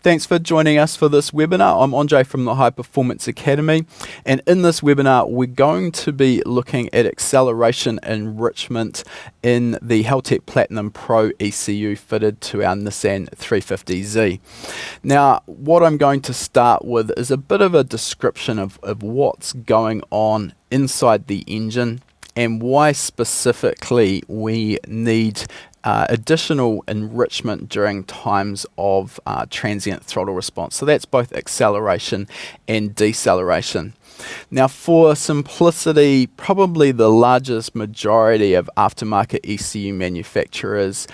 Thanks for joining us for this webinar. I'm Andre from the High Performance Academy, and in this webinar we're going to be looking at acceleration enrichment in the Haltech Platinum Pro ECU fitted to our Nissan 350Z. Now, what I'm going to start with is a bit of a description of what's going on inside the engine and why specifically we need additional enrichment during times of transient throttle response. So that's both acceleration and deceleration. Now, for simplicity, probably the largest majority of aftermarket ECU manufacturers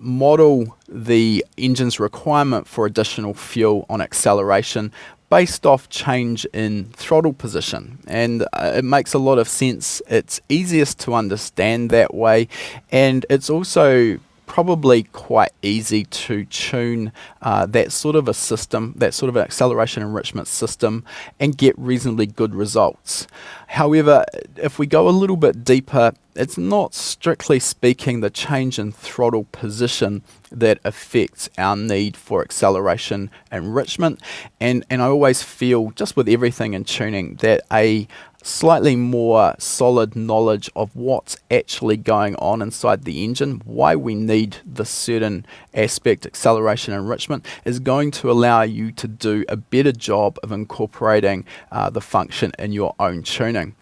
model the engine's requirement for additional fuel on acceleration based off change in throttle position, and it makes a lot of sense. It's easiest to understand that way, and it's also probably quite easy to tune that sort of a system, that sort of an acceleration enrichment system, and get reasonably good results. However, if we go a little bit deeper, it's not strictly speaking the change in throttle position that affects our need for acceleration enrichment, and I always feel, just with everything in tuning, that a slightly more solid knowledge of what's actually going on inside the engine, why we need this certain aspect, acceleration enrichment, is going to allow you to do a better job of incorporating the function in your own tuning.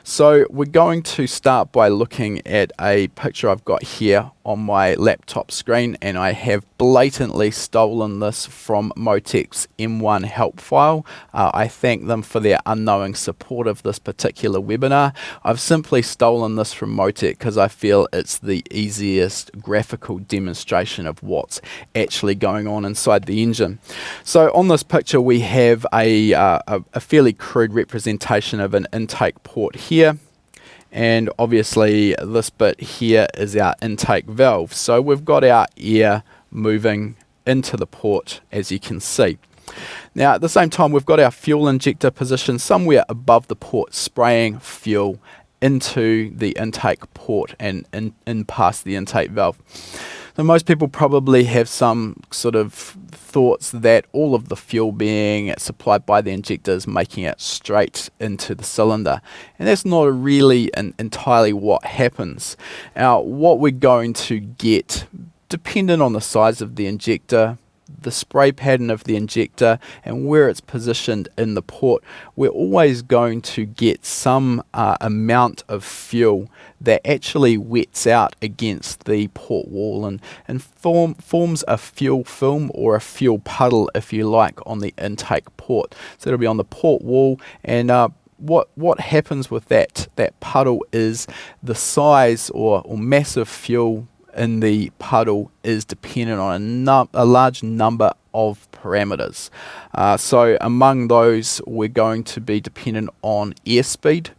So we're going to start by looking at a picture I've got here on my laptop screen, and I have blatantly stolen this from Motec's M1 help file. I thank them for their unknowing support of this particular webinar. I've simply stolen this from Motec because I feel it's the easiest graphical demonstration of what's actually going on inside the engine. So on this picture we have a fairly crude representation of an intake port here, and obviously this bit here is our intake valve. So we've got our air moving into the port, as you can see. Now at the same time we've got our fuel injector positioned somewhere above the port, spraying fuel into the intake port and in past the intake valve. So most people probably have some sort of thoughts that all of the fuel being supplied by the injector is making it straight into the cylinder, and that's not really entirely what happens. Now what we're going to get, dependent on the size of the injector, the spray pattern of the injector, and where it's positioned in the port, we're always going to get some amount of fuel that actually wets out against the port wall and forms a fuel film, or a fuel puddle if you like, on the intake port. So it'll be on the port wall, and what happens with that puddle is the size or mass of fuel in the puddle is dependent on a large number of parameters. So among those, we're going to be dependent on airspeed.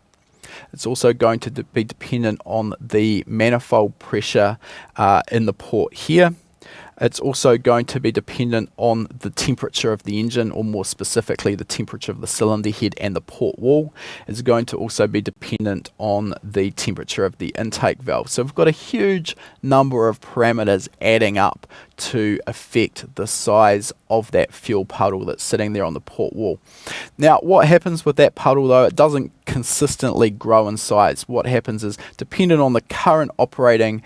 It's also going to be dependent on the manifold pressure in the port here. It's also going to be dependent on the temperature of the engine, or more specifically the temperature of the cylinder head and the port wall. It's going to also be dependent on the temperature of the intake valve. So we've got a huge number of parameters adding up to affect the size of that fuel puddle that's sitting there on the port wall. Now what happens with that puddle though, it doesn't consistently grow in size. What happens is, dependent on the current operating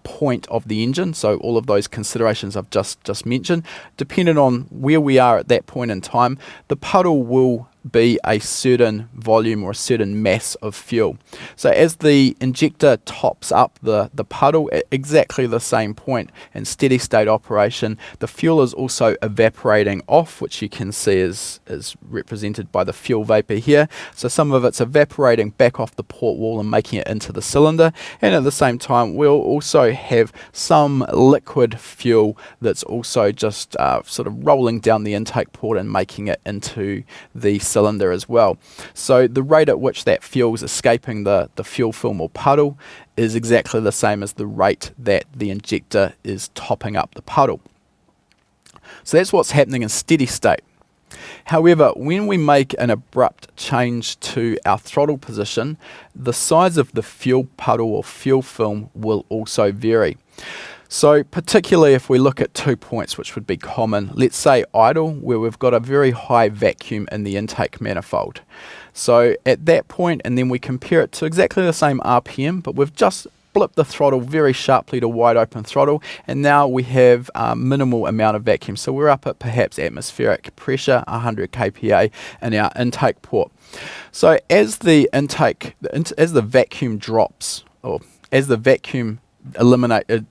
point of the engine, so all of those considerations I've just mentioned, dependent on where we are at that point in time, the puddle will be a certain volume or a certain mass of fuel. So as the injector tops up the puddle at exactly the same point in steady state operation, the fuel is also evaporating off, which you can see is represented by the fuel vapor here. So some of it's evaporating back off the port wall and making it into the cylinder, and at the same time we'll also have some liquid fuel that's also just sort of rolling down the intake port and making it into the cylinder as well. So the rate at which that fuel is escaping the fuel film or puddle is exactly the same as the rate that the injector is topping up the puddle. So that's what's happening in steady state. However, when we make an abrupt change to our throttle position, the size of the fuel puddle or fuel film will also vary. So particularly if we look at 2 points which would be common, let's say idle, where we've got a very high vacuum in the intake manifold. So at that point, and then we compare it to exactly the same RPM, but we've just blipped the throttle very sharply to wide open throttle, and now we have minimal amount of vacuum. So we're up at perhaps atmospheric pressure, 100 kPa in our intake port. So as the vacuum drops, or as the vacuum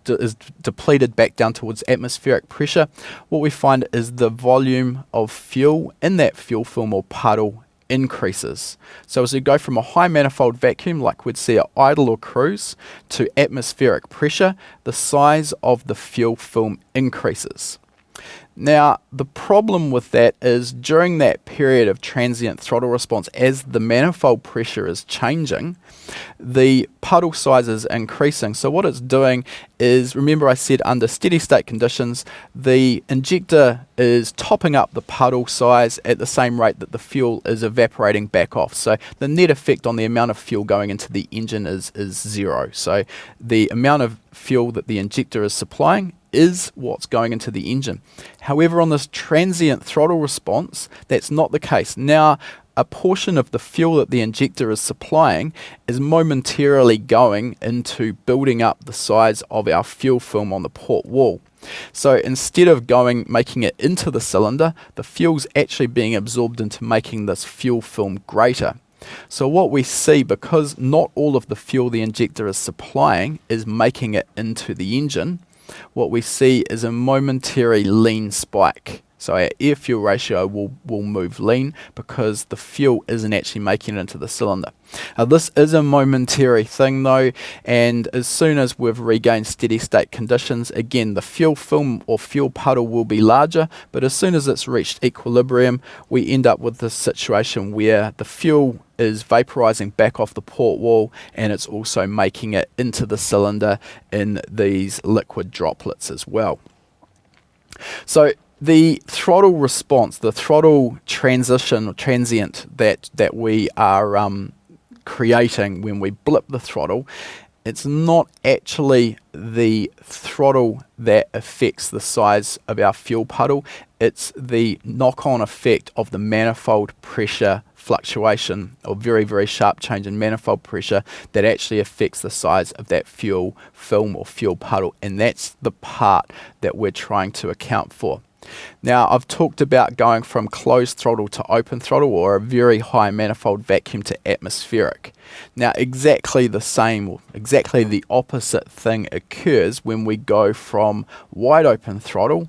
is depleted back down towards atmospheric pressure, what we find is the volume of fuel in that fuel film or puddle increases. So as we go from a high manifold vacuum, like we'd see at idle or cruise, to atmospheric pressure, the size of the fuel film increases. Now, the problem with that is during that period of transient throttle response, as the manifold pressure is changing, the puddle size is increasing. So what it's doing is, remember I said under steady state conditions, the injector is topping up the puddle size at the same rate that the fuel is evaporating back off. So the net effect on the amount of fuel going into the engine is zero. So the amount of fuel that the injector is supplying is what's going into the engine. However, on this transient throttle response, that's not the case. Now, a portion of the fuel that the injector is supplying is momentarily going into building up the size of our fuel film on the port wall. So instead of making it into the cylinder, the fuel's actually being absorbed into making this fuel film greater. So what we see, because not all of the fuel the injector is supplying is making it into the engine, what we see is a momentary lean spike. So our air-fuel ratio will move lean because the fuel isn't actually making it into the cylinder. This is a momentary thing though, and as soon as we've regained steady state conditions, again the fuel film or fuel puddle will be larger, but as soon as it's reached equilibrium, we end up with this situation where the fuel is vaporizing back off the port wall and it's also making it into the cylinder in these liquid droplets as well. So the throttle response, the throttle transition or transient that we are creating when we blip the throttle, it's not actually the throttle that affects the size of our fuel puddle, it's the knock-on effect of the manifold pressure fluctuation or very, very sharp change in manifold pressure that actually affects the size of that fuel film or fuel puddle, and that's the part that we're trying to account for. Now, I've talked about going from closed throttle to open throttle, or a very high manifold vacuum to atmospheric. Now, exactly the same, or exactly the opposite thing occurs when we go from wide open throttle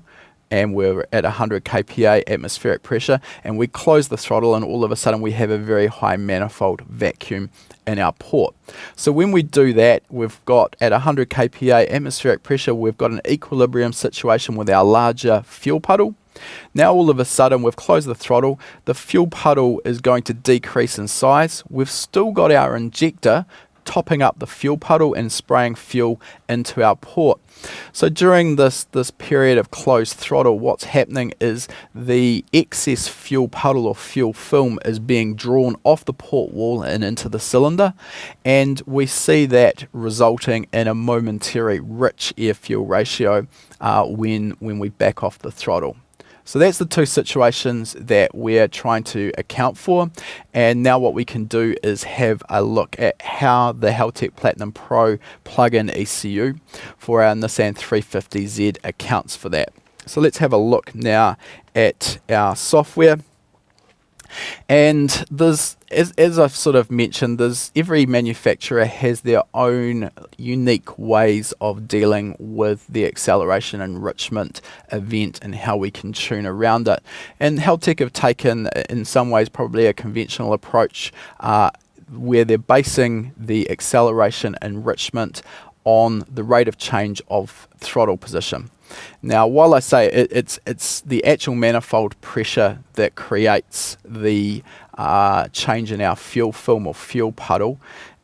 and we're at 100 kPa atmospheric pressure, and we close the throttle and all of a sudden we have a very high manifold vacuum in our port. So when we do that, we've got at 100 kPa atmospheric pressure, we've got an equilibrium situation with our larger fuel puddle. Now all of a sudden we've closed the throttle, the fuel puddle is going to decrease in size. We've still got our injector topping up the fuel puddle and spraying fuel into our port. So during this period of closed throttle, what's happening is the excess fuel puddle or fuel film is being drawn off the port wall and into the cylinder, and we see that resulting in a momentary rich air-fuel ratio when we back off the throttle. So that's the two situations that we're trying to account for, and now what we can do is have a look at how the Haltech Platinum Pro plug-in ECU for our Nissan 350Z accounts for that. So let's have a look now at our software. And there's, as I've sort of mentioned, every manufacturer has their own unique ways of dealing with the acceleration enrichment event and how we can tune around it. And Haltech have taken, in some ways, probably a conventional approach where they're basing the acceleration enrichment on the rate of change of throttle position. Now, while I say it's the actual manifold pressure that creates the change in our fuel film or fuel puddle,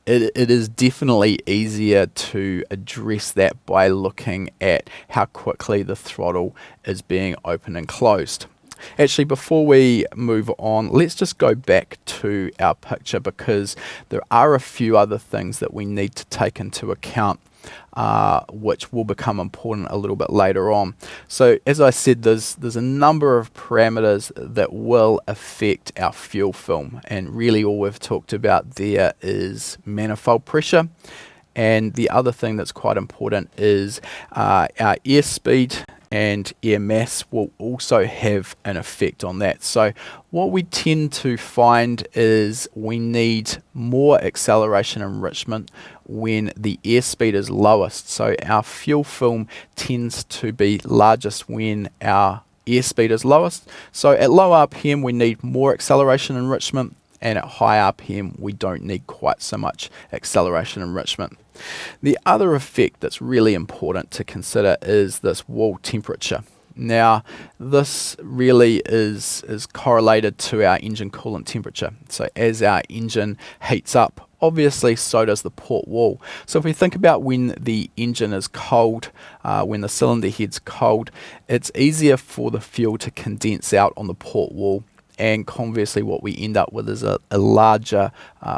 it is definitely easier to address that by looking at how quickly the throttle is being opened and closed. Actually, before we move on, let's just go back to our picture because there are a few other things that we need to take into account which will become important a little bit later on. So as I said, there's a number of parameters that will affect our fuel film, and really all we've talked about there is manifold pressure. And the other thing that's quite important is our airspeed and air mass will also have an effect on that. So what we tend to find is we need more acceleration enrichment when the airspeed is lowest. So our fuel film tends to be largest when our airspeed is lowest. So at low RPM we need more acceleration enrichment, and at high RPM we don't need quite so much acceleration enrichment. The other effect that's really important to consider is this wall temperature. Now, this really is correlated to our engine coolant temperature. So as our engine heats up, obviously so does the port wall. So if we think about when the engine is cold, when the cylinder head's cold, it's easier for the fuel to condense out on the port wall. And conversely, what we end up with is a larger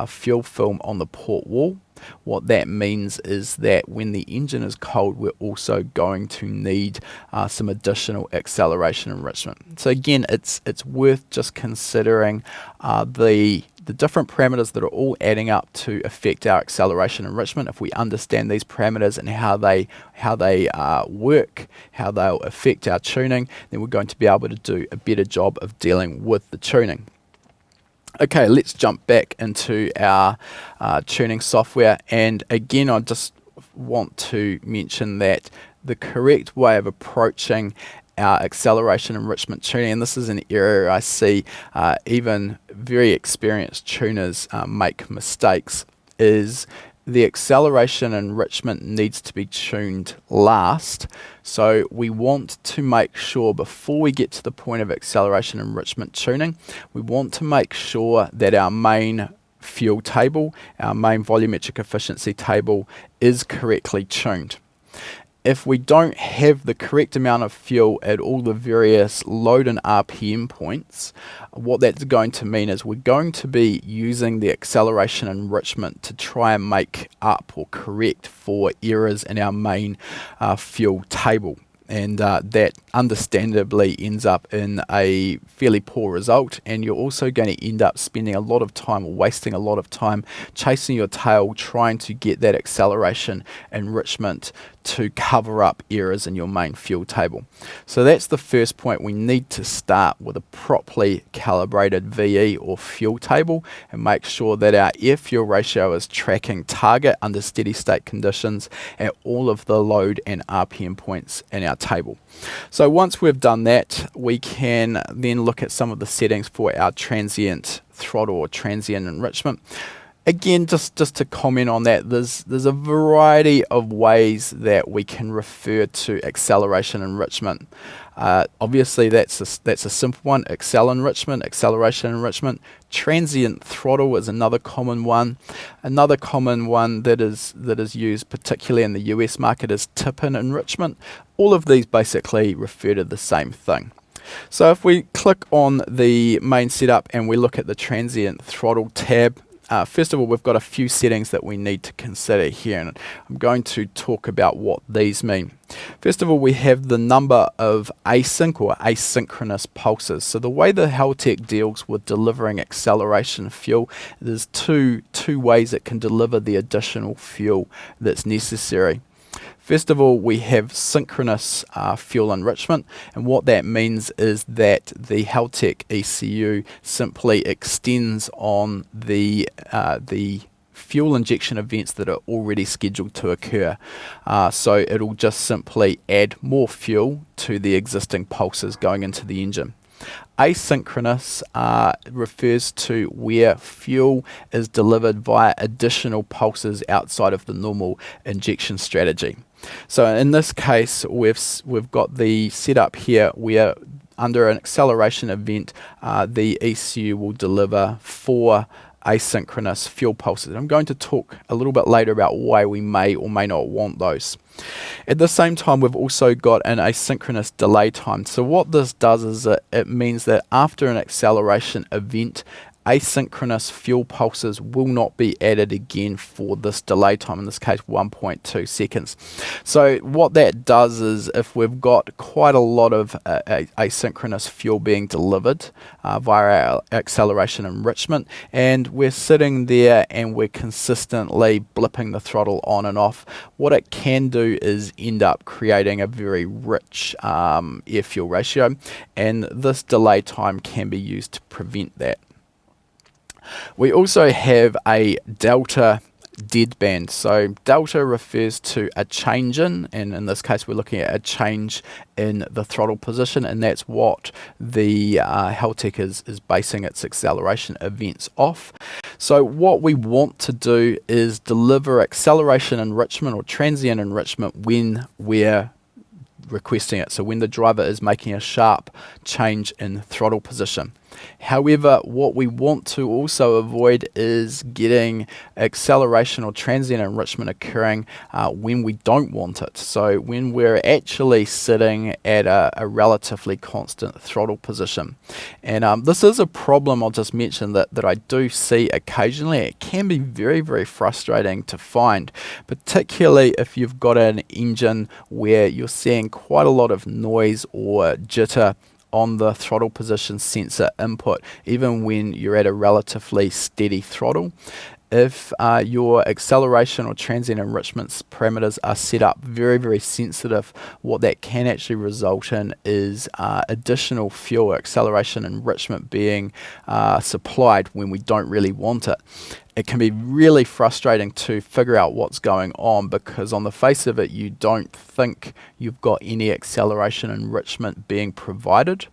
fuel film on the port wall. What that means is that when the engine is cold, we're also going to need some additional acceleration enrichment. So again, it's worth just considering the different parameters that are all adding up to affect our acceleration enrichment. If we understand these parameters and how they work, how they'll affect our tuning, then we're going to be able to do a better job of dealing with the tuning. Okay, let's jump back into our tuning software, and again I just want to mention that the correct way of approaching our acceleration enrichment tuning, and this is an area I see even very experienced tuners make mistakes, is the acceleration enrichment needs to be tuned last. So we want to make sure before we get to the point of acceleration enrichment tuning, we want to make sure that our main fuel table, our main volumetric efficiency table, is correctly tuned. If we don't have the correct amount of fuel at all the various load and RPM points, what that's going to mean is we're going to be using the acceleration enrichment to try and make up or correct for errors in our main fuel table. And that understandably ends up in a fairly poor result, and you're also going to end up spending a lot of time or wasting a lot of time chasing your tail trying to get that acceleration enrichment to cover up errors in your main fuel table. So that's the first point. We need to start with a properly calibrated VE or fuel table and make sure that our air-fuel ratio is tracking target under steady state conditions at all of the load and RPM points in our table. So once we've done that, we can then look at some of the settings for our transient throttle or transient enrichment. Again, just to comment on that, there's a variety of ways that we can refer to acceleration enrichment. Obviously, that's a simple one: acceleration enrichment. Transient throttle is another common one. Another common one that is used particularly in the US market is tip-in enrichment. All of these basically refer to the same thing. So if we click on the main setup and we look at the transient throttle tab, first of all, we've got a few settings that we need to consider here, and I'm going to talk about what these mean. First of all, we have the number of async or asynchronous pulses. So the way the Haltech deals with delivering acceleration fuel, there's two ways it can deliver the additional fuel that's necessary. First of all, we have synchronous fuel enrichment, and what that means is that the Haltech ECU simply extends on the fuel injection events that are already scheduled to occur. So it'll just simply add more fuel to the existing pulses going into the engine. Asynchronous refers to where fuel is delivered via additional pulses outside of the normal injection strategy. So in this case, we've got the setup here where under an acceleration event, the ECU will deliver 4 asynchronous fuel pulses. I'm going to talk a little bit later about why we may or may not want those. At the same time, we've also got an asynchronous delay time. So what this does is it means that after an acceleration event, asynchronous fuel pulses will not be added again for this delay time, in this case 1.2 seconds. So what that does is, if we've got quite a lot of asynchronous fuel being delivered via our acceleration enrichment, and we're sitting there and we're consistently blipping the throttle on and off, what it can do is end up creating a very rich air-fuel ratio, and this delay time can be used to prevent that. We also have a delta deadband. So delta refers to a change in, and in this case we're looking at a change in the throttle position, and that's what the Haltech is basing its acceleration events off. So what we want to do is deliver acceleration enrichment or transient enrichment when we're requesting it, so when the driver is making a sharp change in throttle position. However, what we want to also avoid is getting acceleration or transient enrichment occurring when we don't want it. So when we're actually sitting at a relatively constant throttle position. And this is a problem I'll just mention that I do see occasionally. It can be very, very frustrating to find, particularly if you've got an engine where you're seeing quite a lot of noise or jitter on the throttle position sensor input, even when you're at a relatively steady throttle. If your acceleration or transient enrichment parameters are set up very, very sensitive, what that can actually result in is additional fuel acceleration enrichment being supplied when we don't really want it. It can be really frustrating to figure out what's going on, because on the face of it you don't think you've got any acceleration enrichment being provided,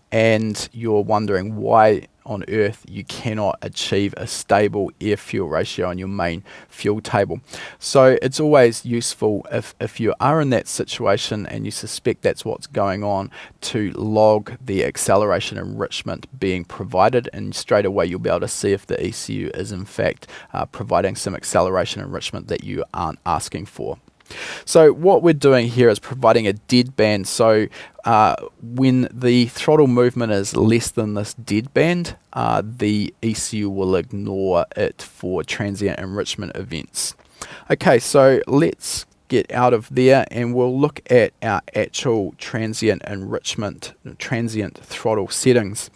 and you're wondering why on earth you cannot achieve a stable air-fuel ratio on your main fuel table. So it's always useful, if you are in that situation and you suspect that's what's going on, to log the acceleration enrichment being provided, and straight away you'll be able to see if the ECU is in fact providing some acceleration enrichment that you aren't asking for. So what we're doing here is providing a deadband. So when the throttle movement is less than this deadband, the ECU will ignore it for transient enrichment events. Okay, so let's get out of there and we'll look at our actual transient enrichment, transient throttle settings.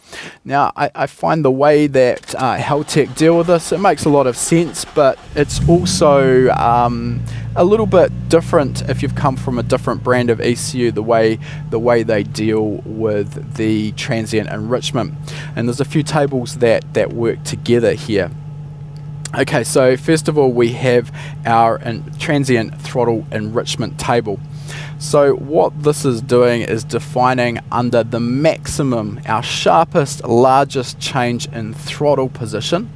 Now I find the way that Haltech deal with this, it makes a lot of sense, but it's also a little bit different if you've come from a different brand of ECU, the way they deal with the transient enrichment. And there's a few tables that work together here. Okay, so first of all we have our transient throttle enrichment table. So what this is doing is defining under the maximum, our sharpest, largest change in throttle position,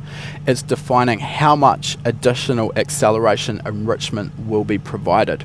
it's defining how much additional acceleration enrichment will be provided.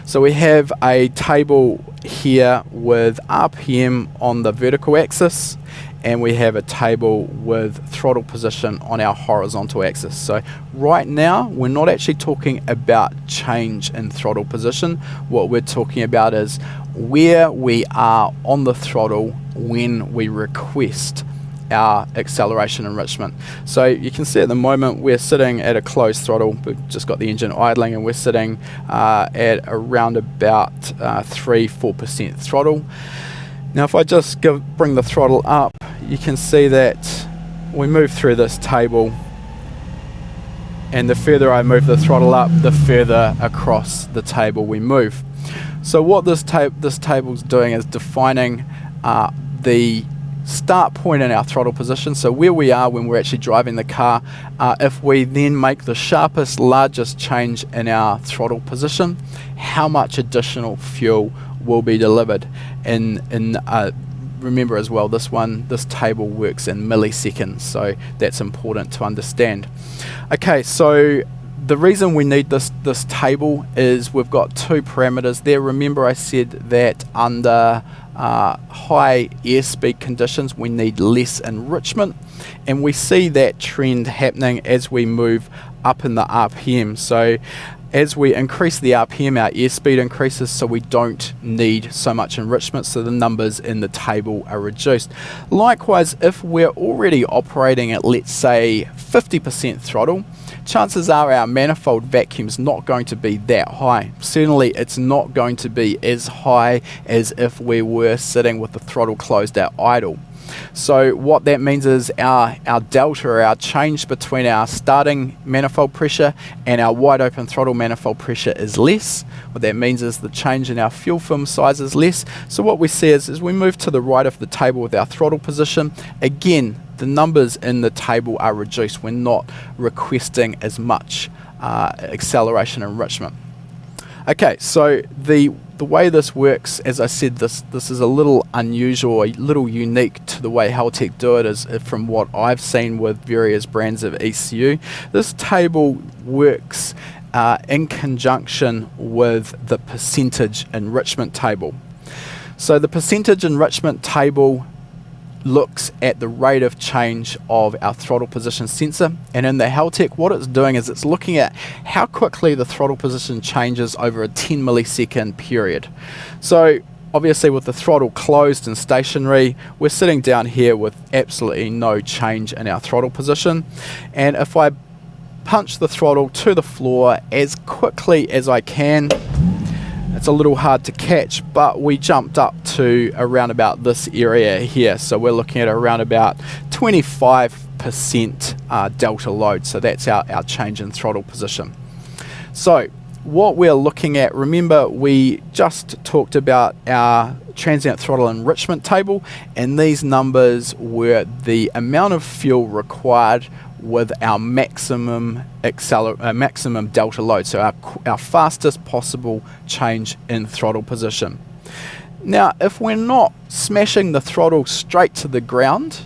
So we have a table here with RPM on the vertical axis, and we have a table with throttle position on our horizontal axis. So right now we're not actually talking about change in throttle position. What we're talking about is where we are on the throttle when we request our acceleration enrichment. So you can see at the moment we're sitting at a closed throttle. We've just got the engine idling and we're sitting at around about 3-4% throttle. Now if I just bring the throttle up, you can see that we move through this table, and the further I move the throttle up, the further across the table we move. So what this table's doing is defining the start point in our throttle position, so where we are when we're actually driving the car. If we then make the sharpest, largest change in our throttle position, how much additional fuel will be delivered. Remember as well, this table works in milliseconds, so that's important to understand. Okay, so the reason we need this table is we've got two parameters there. Remember I said that under high airspeed conditions we need less enrichment, and we see that trend happening as we move up in the RPM. So As we increase the RPM, our airspeed increases, so we don't need so much enrichment, so the numbers in the table are reduced. Likewise, if we're already operating at, let's say, 50% throttle, chances are our manifold vacuum's not going to be that high. Certainly it's not going to be as high as if we were sitting with the throttle closed at idle. So what that means is our delta, or our change between our starting manifold pressure and our wide open throttle manifold pressure is less. What that means is the change in our fuel film size is less. So what we see is, as we move to the right of the table with our throttle position, again, the numbers in the table are reduced. We're not requesting as much acceleration enrichment. Okay, so the way this works, as I said, this is a little unusual, a little unique to the way Haltech do it, is from what I've seen with various brands of ECU. This table works in conjunction with the percentage enrichment table. So the percentage enrichment table looks at the rate of change of our throttle position sensor, and in the Haltech, what it's doing is it's looking at how quickly the throttle position changes over a 10 millisecond period. So obviously with the throttle closed and stationary, we're sitting down here with absolutely no change in our throttle position, and if I punch the throttle to the floor as quickly as I can, it's a little hard to catch, but we jumped up to around about this area here. So we're looking at around about 25% delta load. So that's our change in throttle position. So what we're looking at, remember we just talked about our transient throttle enrichment table, and these numbers were the amount of fuel required with our maximum delta load, so our fastest possible change in throttle position. Now, if we're not smashing the throttle straight to the ground,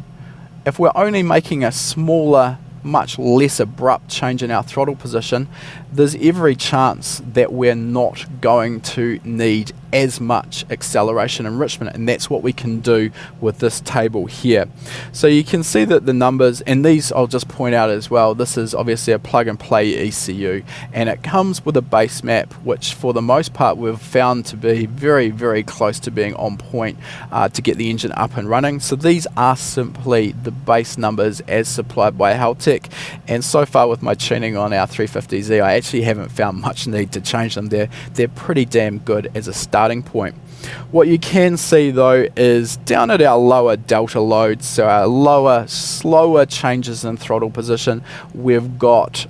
if we're only making a smaller, much less abrupt change in our throttle position, there's every chance that we're not going to need as much acceleration enrichment, and that's what we can do with this table here. So you can see that the numbers, and these I'll just point out as well, this is obviously a plug and play ECU, and it comes with a base map, which for the most part we've found to be very, very close to being on point to get the engine up and running. So these are simply the base numbers as supplied by Haltech, and so far with my tuning on our 350Z, I actually haven't found much need to change them. They're pretty damn good as a starting point. What you can see though is down at our lower delta loads, so our lower, slower changes in throttle position, we've got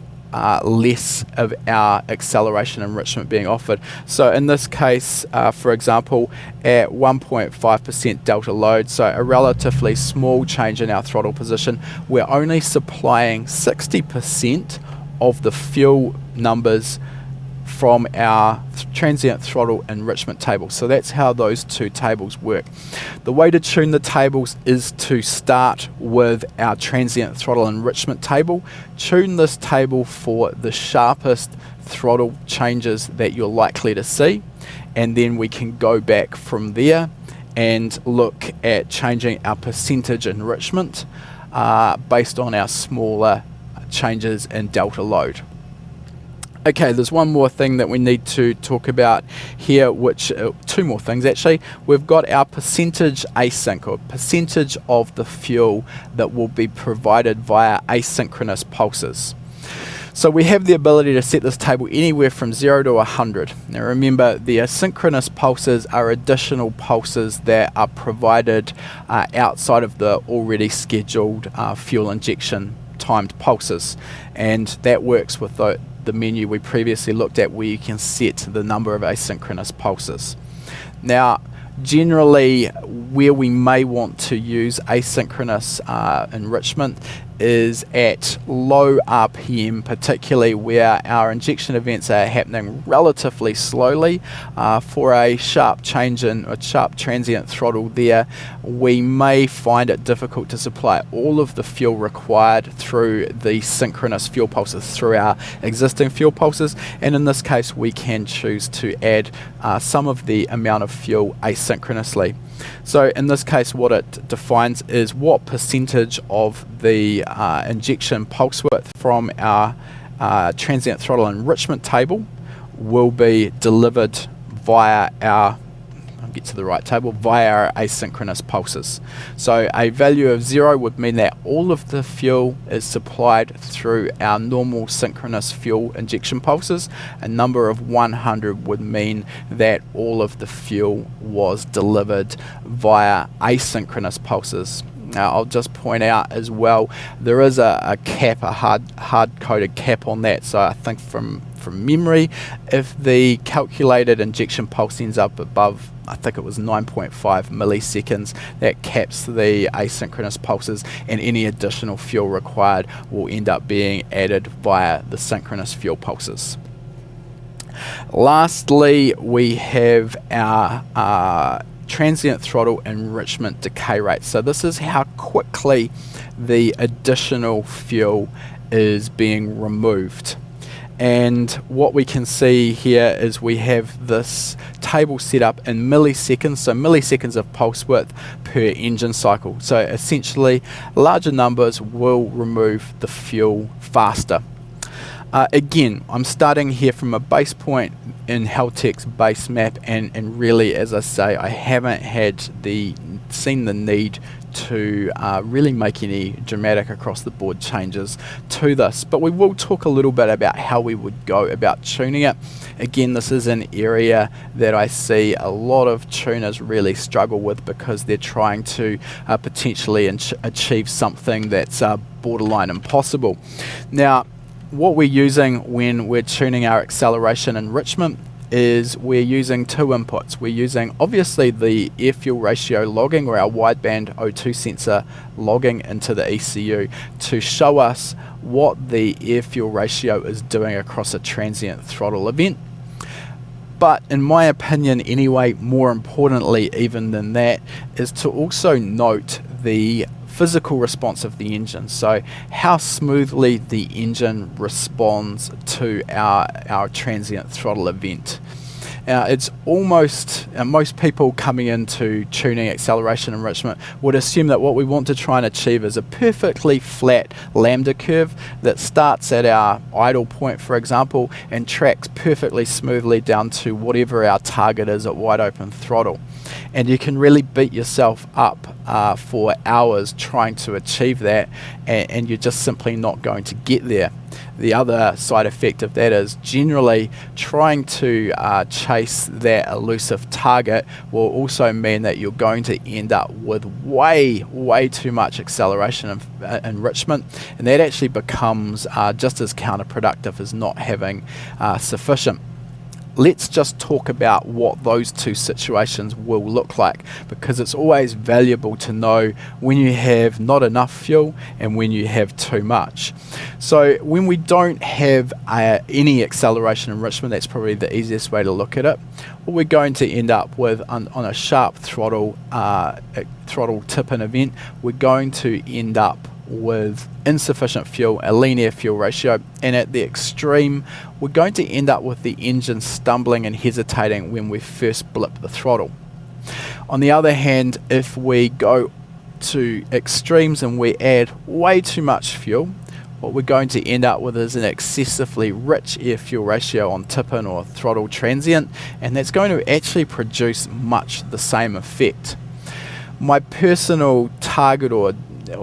less of our acceleration enrichment being offered. So in this case, for example, at 1.5% delta load, so a relatively small change in our throttle position, we're only supplying 60% of the fuel numbers from our transient throttle enrichment table. So that's how those two tables work. The way to tune the tables is to start with our transient throttle enrichment table, tune this table for the sharpest throttle changes that you're likely to see, and then we can go back from there and look at changing our percentage enrichment based on our smaller changes in delta load. Okay, there's one more thing that we need to talk about here, which two more things actually. We've got our percentage async, or percentage of the fuel that will be provided via asynchronous pulses. So we have the ability to set this table anywhere from 0 to 100. Now remember, the asynchronous pulses are additional pulses that are provided outside of the already scheduled fuel injection timed pulses, and that works with the menu we previously looked at, where you can set the number of asynchronous pulses. Now generally where we may want to use asynchronous enrichment is at low RPM, particularly where our injection events are happening relatively slowly. For a sharp change in a sharp transient throttle there, we may find it difficult to supply all of the fuel required through the synchronous fuel pulses, through our existing fuel pulses, and in this case we can choose to add some of the amount of fuel asynchronously. So in this case what it defines is what percentage of the injection pulse width from our transient throttle enrichment table will be delivered via our, I'll get to the right table, via our asynchronous pulses. So a value of 0 would mean that all of the fuel is supplied through our normal synchronous fuel injection pulses. A number of 100 would mean that all of the fuel was delivered via asynchronous pulses. Now I'll just point out as well, there is a cap, a hard-coded cap on that. So I think from memory, if the calculated injection pulse ends up above, I think it was 9.5 milliseconds, that caps the asynchronous pulses, and any additional fuel required will end up being added via the synchronous fuel pulses. Lastly, we have our transient throttle enrichment decay rate. So this is how quickly the additional fuel is being removed. And what we can see here is we have this table set up in milliseconds, so milliseconds of pulse width per engine cycle. So essentially, larger numbers will remove the fuel faster. Again, I'm starting here from a base point in Haltech's base map, and really, as I say, I haven't seen the need to really make any dramatic across the board changes to this, but we will talk a little bit about how we would go about tuning it. Again, this is an area that I see a lot of tuners really struggle with, because they're trying to potentially achieve something that's borderline impossible. Now, what we're using when we're tuning our acceleration enrichment is we're using two inputs. We're using obviously the air fuel ratio logging, or our wideband O2 sensor logging into the ECU to show us what the air fuel ratio is doing across a transient throttle event. But in my opinion anyway, more importantly even than that, is to also note the physical response of the engine. So how smoothly the engine responds to our transient throttle event. It's almost, most people coming into tuning acceleration enrichment would assume that what we want to try and achieve is a perfectly flat lambda curve that starts at our idle point, for example, and tracks perfectly smoothly down to whatever our target is at wide open throttle. And you can really beat yourself up for hours trying to achieve that, and you're just simply not going to get there. The other side effect of that is generally trying to chase that elusive target will also mean that you're going to end up with way too much acceleration enrichment, and that actually becomes just as counterproductive as not having sufficient. Let's just talk about what those two situations will look like, because it's always valuable to know when you have not enough fuel and when you have too much. So when we don't have any acceleration enrichment, that's probably the easiest way to look at it. What we're going to end up with on a sharp throttle tip-in event, we're going to end up with insufficient fuel, a lean air fuel ratio, and at the extreme we're going to end up with the engine stumbling and hesitating when we first blip the throttle. On the other hand, if we go to extremes and we add way too much fuel, what we're going to end up with is an excessively rich air fuel ratio on tip-in or throttle transient, and that's going to actually produce much the same effect. My personal target or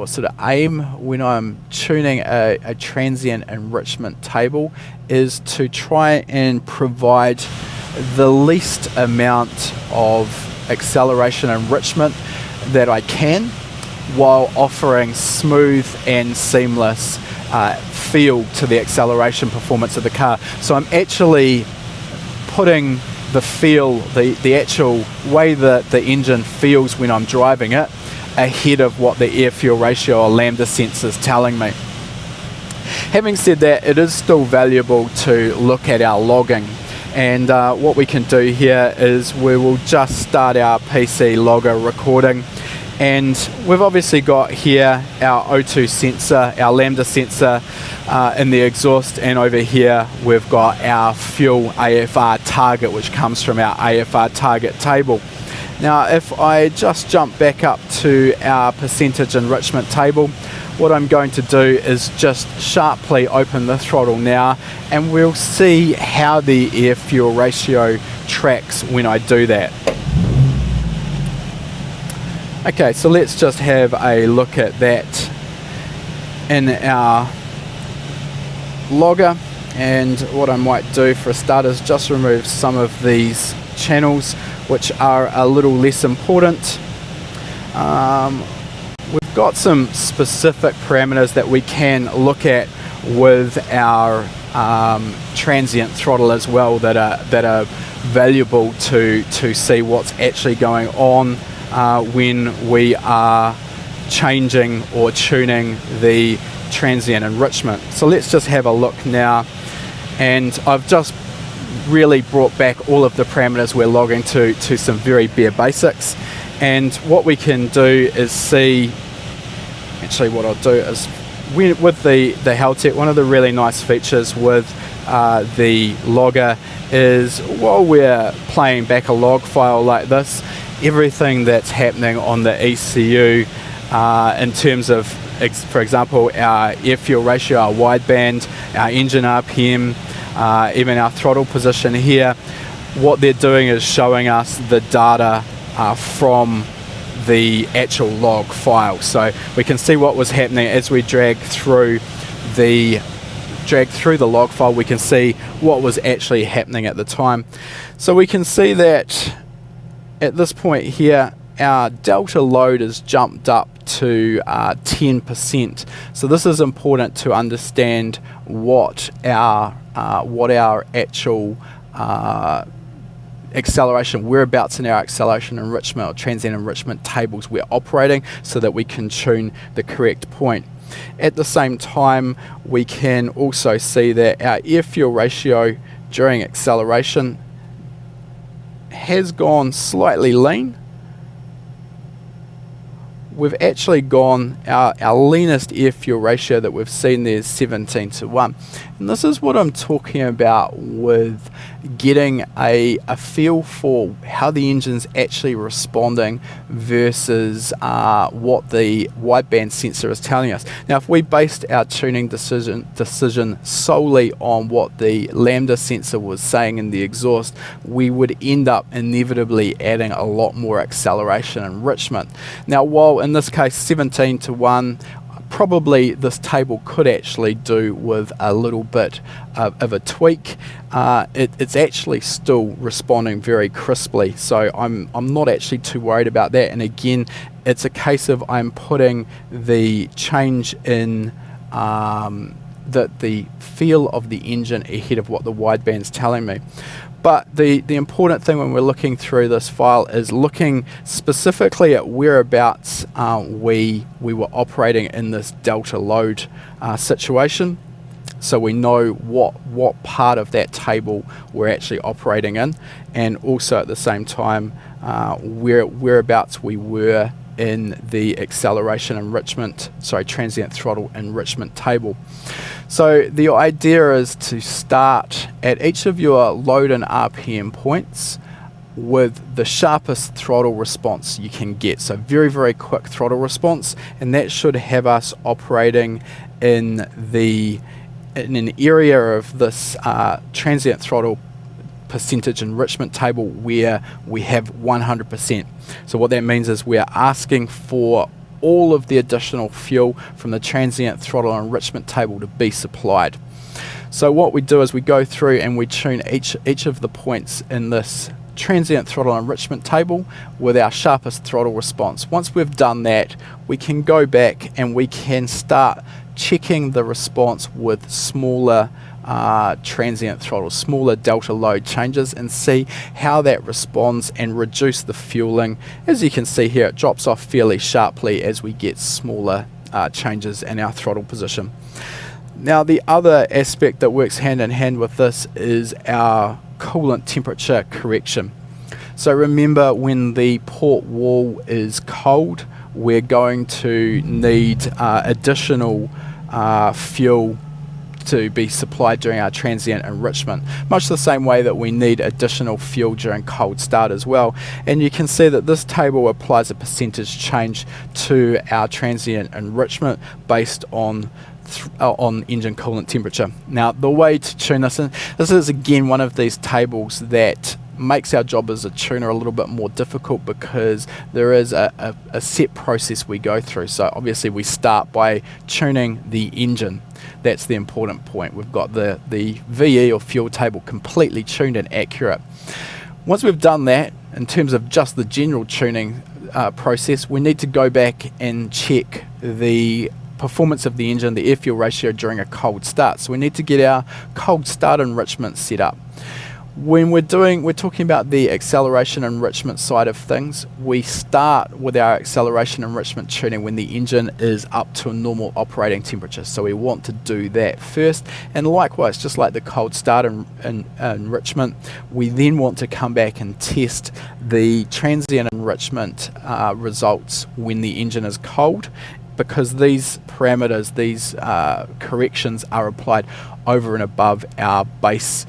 sort of aim when I'm tuning a transient enrichment table is to try and provide the least amount of acceleration enrichment that I can, while offering smooth and seamless feel to the acceleration performance of the car. So I'm actually putting the feel, the actual way that the engine feels when I'm driving it, ahead of what the air fuel ratio or lambda sensor is telling me. Having said that, it is still valuable to look at our logging, and what we can do here is we will just start our PC logger recording, and we've obviously got here our O2 sensor, our lambda sensor in the exhaust, and over here we've got our fuel AFR target, which comes from our AFR target table. Now if I just jump back up to our percentage enrichment table, what I'm going to do is just sharply open the throttle now, and we'll see how the air-fuel ratio tracks when I do that. Okay, so let's just have a look at that in our logger. And what I might do for a start is just remove some of these channels which are a little less important. We've got some specific parameters that we can look at with our transient throttle as well that are valuable to see what's actually going on when we are changing or tuning the transient enrichment. So let's just have a look now, and I've just really brought back all of the parameters we're logging to some very bare basics. And what we can do is see, actually what I'll do is with the Haltech, one of the really nice features with the logger is while we're playing back a log file like this, everything that's happening on the ECU in terms of, for example, our air-fuel ratio, our wideband, our engine RPM, even our throttle position here, what they're doing is showing us the data from the actual log file. So we can see what was happening as we drag through the log file. We can see what was actually happening at the time. So we can see that at this point here, our delta load is jumped up to 10%. So this is important to understand what our actual acceleration, whereabouts in our acceleration enrichment or transient enrichment tables we're operating, so that we can tune the correct point. At the same time, we can also see that our air-fuel ratio during acceleration has gone slightly lean. We've actually gone, our leanest air-fuel ratio that we've seen there is 17:1. And this is what I'm talking about with getting a feel for how the engine's actually responding versus what the wideband sensor is telling us. Now, if we based our tuning decision solely on what the lambda sensor was saying in the exhaust, we would end up inevitably adding a lot more acceleration enrichment. Now, while in this case 17:1, probably this table could actually do with a little bit of a tweak. It's actually still responding very crisply, so I'm not actually too worried about that. And again, it's a case of I'm putting the change in the feel of the engine ahead of what the wideband's telling me. But the important thing when we're looking through this file is looking specifically at whereabouts we were operating in this delta load situation, so we know what part of that table we're actually operating in, and also at the same time whereabouts we were in the acceleration enrichment, transient throttle enrichment table. So the idea is to start at each of your load and RPM points with the sharpest throttle response you can get. So very, very quick throttle response, and that should have us operating in an area of this transient throttle percentage enrichment table where we have 100%. So what that means is we are asking for all of the additional fuel from the transient throttle enrichment table to be supplied. So what we do is we go through and we tune each of the points in this transient throttle enrichment table with our sharpest throttle response. Once we've done that, we can go back and we can start checking the response with smaller transient throttle, smaller delta load changes, and see how that responds and reduce the fueling. As you can see here, it drops off fairly sharply as we get smaller changes in our throttle position. Now, the other aspect that works hand in hand with this is our coolant temperature correction. So remember, when the port wall is cold, we're going to need additional fuel to be supplied during our transient enrichment, much the same way that we need additional fuel during cold start as well. And you can see that this table applies a percentage change to our transient enrichment based on engine coolant temperature. Now, the way to tune this, and this is again one of these tables that makes our job as a tuner a little bit more difficult, because there is a set process we go through. So obviously we start by tuning the engine. That's the important point. We've got the VE or fuel table completely tuned and accurate. Once we've done that, in terms of just the general tuning process, we need to go back and check the performance of the engine, the air-fuel ratio during a cold start. So we need to get our cold start enrichment set up. When we're talking about the acceleration enrichment side of things, we start with our acceleration enrichment tuning when the engine is up to a normal operating temperature. So we want to do that first, and likewise, just like the cold start enrichment, we then want to come back and test the transient enrichment results when the engine is cold, because these parameters, these corrections are applied over and above our base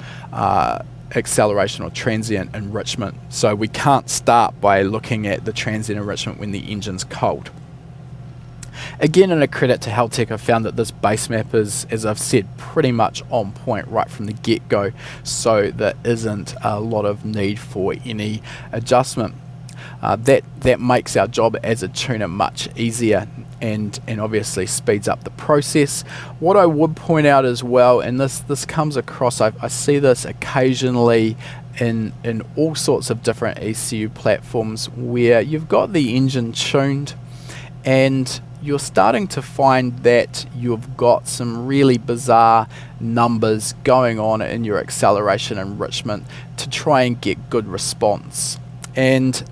acceleration or transient enrichment. So we can't start by looking at the transient enrichment when the engine's cold. Again, in a credit to Haltech, I found that this base map is, as I've said, pretty much on point right from the get-go, so there isn't a lot of need for any adjustment. That makes our job as a tuner much easier, and obviously speeds up the process. What I would point out as well, and this comes across, I see this occasionally in all sorts of different ECU platforms, where you've got the engine tuned and you're starting to find that you've got some really bizarre numbers going on in your acceleration enrichment to try and get good response. And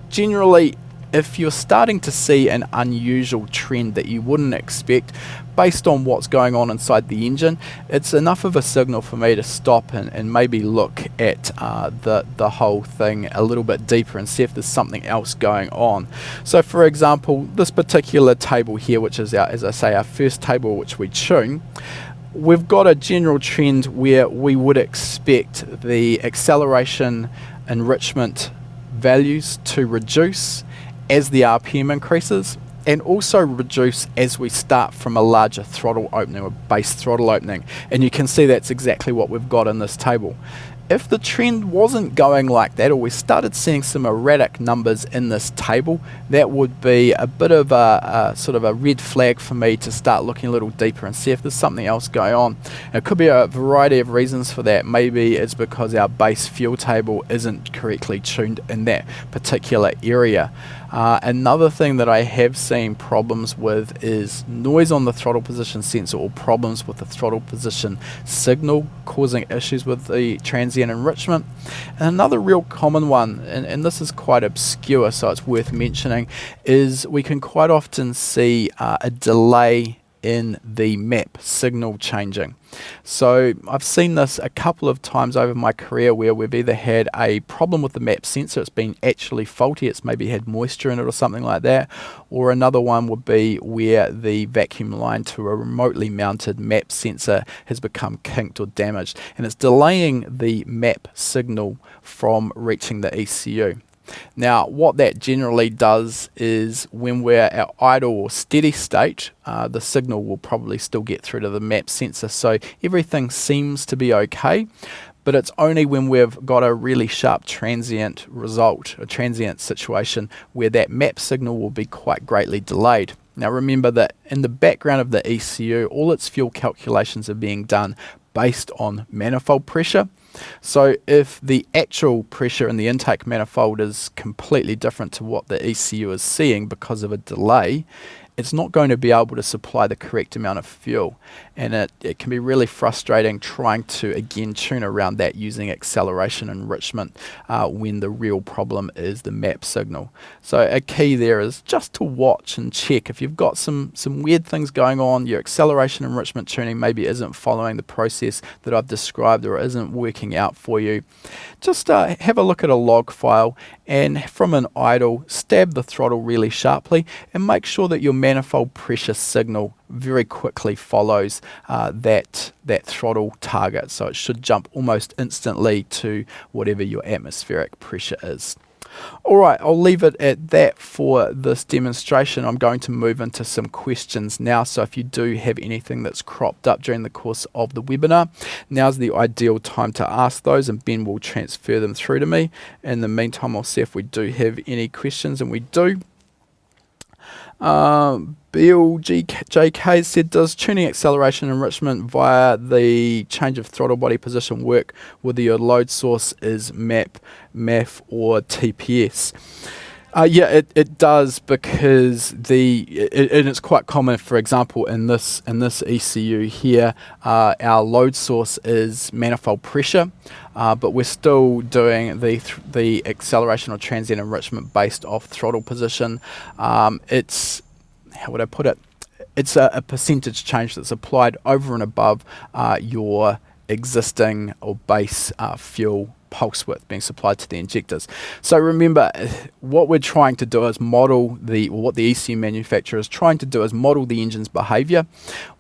generally, if you're starting to see an unusual trend that you wouldn't expect based on what's going on inside the engine, it's enough of a signal for me to stop and maybe look at the whole thing a little bit deeper and see if there's something else going on. So for example, this particular table here, which is our, as I say, our first table which we tune, we've got a general trend where we would expect the acceleration enrichment values to reduce as the RPM increases, and also reduce as we start from a larger throttle opening or base throttle opening. And you can see that's exactly what we've got in this table. If the trend wasn't going like that, or we started seeing some erratic numbers in this table, that would be a bit of a sort of a red flag for me to start looking a little deeper and see if there's something else going on. And it could be a variety of reasons for that. Maybe it's because our base fuel table isn't correctly tuned in that particular area. Another thing that I have seen problems with is noise on the throttle position sensor, or problems with the throttle position signal causing issues with the transient enrichment. And another real common one, and this is quite obscure, so it's worth mentioning, is we can quite often see a delay in the map signal changing. So I've seen this a couple of times over my career, where we've either had a problem with the map sensor, it's been actually faulty, it's maybe had moisture in it or something like that, or another one would be where the vacuum line to a remotely mounted map sensor has become kinked or damaged, and it's delaying the map signal from reaching the ECU. Now, what that generally does is, when we're at idle or steady state, the signal will probably still get through to the map sensor, so everything seems to be okay. But it's only when we've got a really sharp transient result, a transient situation, where that map signal will be quite greatly delayed. Now remember that in the background of the ECU, all its fuel calculations are being done based on manifold pressure. So if the actual pressure in the intake manifold is completely different to what the ECU is seeing because of a delay, it's not going to be able to supply the correct amount of fuel, and it can be really frustrating trying to again tune around that using acceleration enrichment when the real problem is the map signal. So a key there is just to watch and check if you've got some weird things going on, your acceleration enrichment tuning maybe isn't following the process that I've described or isn't working out for you. Just have a look at a log file, and from an idle, stab the throttle really sharply and make sure that your manifold pressure signal very quickly follows that throttle target, so it should jump almost instantly to whatever your atmospheric pressure is. Alright, I'll leave it at that for this demonstration. I'm going to move into some questions now, so if you do have anything that's cropped up during the course of the webinar, now's the ideal time to ask those, and Ben will transfer them through to me. In the meantime, I'll see if we do have any questions, and we do. Bill JK said, does tuning acceleration enrichment via the change of throttle body position work whether your load source is MAF or TPS? Yeah, it does, because and it's quite common. For example, in this ECU here, our load source is manifold pressure, but we're still doing the acceleration or transient enrichment based off throttle position. It's, how would I put it? It's a percentage change that's applied over and above your existing or base fuel pulse width being supplied to the injectors. So remember, what we're trying to do is model what the ECU manufacturer is trying to do is model the engine's behavior.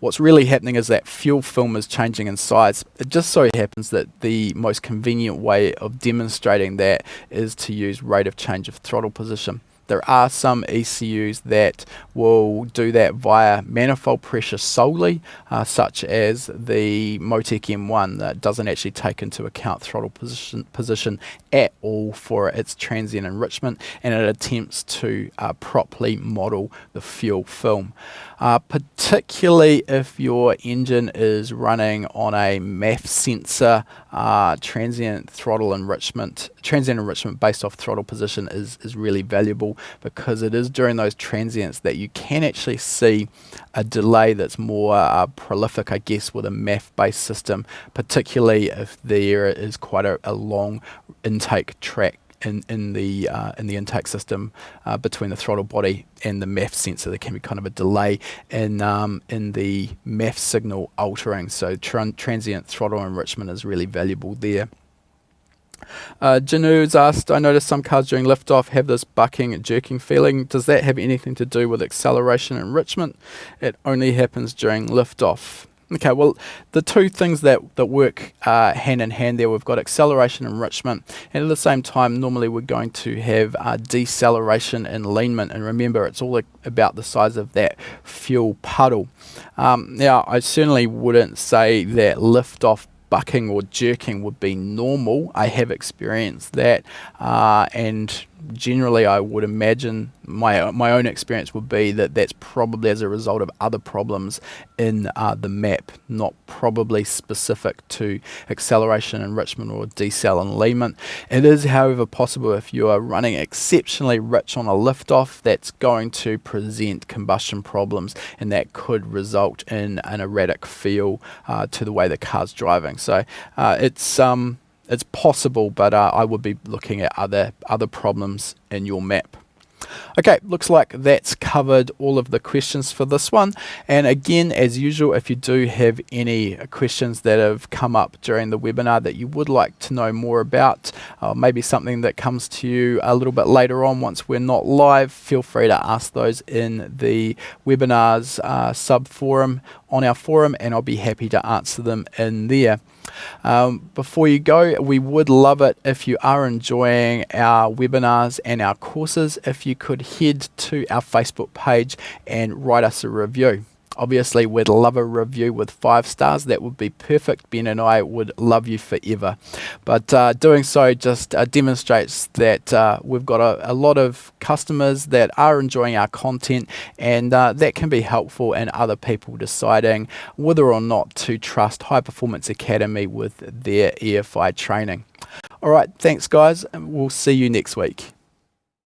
What's really happening is that fuel film is changing in size. It just so happens that the most convenient way of demonstrating that is to use rate of change of throttle position. There are some ECUs that will do that via manifold pressure solely, such as the Motec M1, that doesn't actually take into account throttle position at all for its transient enrichment, and it attempts to properly model the fuel film. Particularly if your engine is running on a MAF sensor, transient enrichment based off throttle position is really valuable, because it is during those transients that you can actually see a delay that's more prolific, I guess, with a MAF based system, particularly if there is quite a long intake track in the intake system between the throttle body and the MAF sensor. There can be kind of a delay in the MAF signal altering, so transient throttle enrichment is really valuable there. Janu's asked, I noticed some cars during liftoff have this bucking and jerking feeling. Does that have anything to do with acceleration enrichment? It only happens during liftoff. Okay, well, the two things that work hand in hand there, we've got acceleration enrichment, and at the same time, normally we're going to have deceleration and leanment. And remember, it's all about the size of that fuel puddle. Now, I certainly wouldn't say that liftoff bucking or jerking would be normal. I have experienced that, and generally I would imagine my own experience would be that that's probably as a result of other problems in the map, not probably specific to acceleration enrichment or decel and leanment. It is, however, possible if you are running exceptionally rich on a liftoff, that's going to present combustion problems, and that could result in an erratic feel to the way the car's driving. So it's possible, but I would be looking at other problems in your map. Okay, looks like that's covered all of the questions for this one. And again, as usual, if you do have any questions that have come up during the webinar that you would like to know more about, maybe something that comes to you a little bit later on once we're not live, feel free to ask those in the webinars sub-forum on our forum, and I'll be happy to answer them in there. Before you go, we would love it if you are enjoying our webinars and our courses, if you could head to our Facebook page and write us a review. Obviously, we'd love a review with 5 stars. That would be perfect. Ben and I would love you forever. But doing so just demonstrates that we've got a lot of customers that are enjoying our content, and that can be helpful in other people deciding whether or not to trust High Performance Academy with their EFI training. All right, thanks guys, and we'll see you next week.